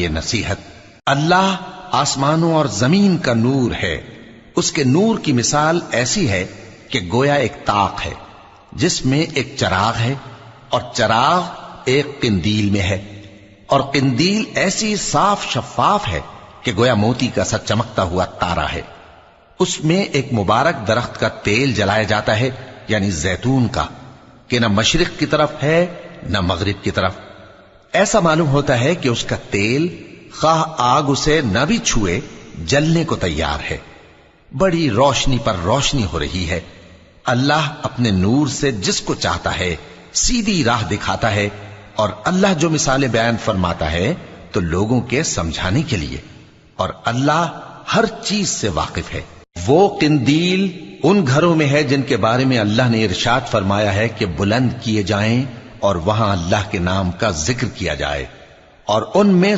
ये नसीहत। अल्लाह आसमानों और जमीन का नूर है। उसके नूर की मिसाल ऐसी है कि गोया एक ताक है जिसमें एक चराग है और चराग एक किंदील में है, और किंदील ऐसी साफ शफाफ है कि गोया मोती का सा चमकता हुआ तारा है। उसमें एक मुबारक दरख्त का तेल जलाया जाता है, यानी जैतून का, कि न मशरिक की तरफ है न मगरिब की तरफ। ऐसा मालूम होता है कि उसका तेल खाह आग उसे न भी छुए जलने को तैयार है। बड़ी रोशनी पर रोशनी हो रही है। अल्लाह अपने नूर से जिसको चाहता है सीधी राह दिखाता है, और अल्लाह जो मिसालें बयान फरमाता है तो लोगों के समझाने के लिए, और अल्लाह हर चीज से वाकिफ है। वो किंदील उन घरों में है जिनके बारे में अल्लाह ने इरशाद फरमाया है कि बुलंद किए जाएं और वहां अल्लाह के नाम का जिक्र किया जाए, और उनमें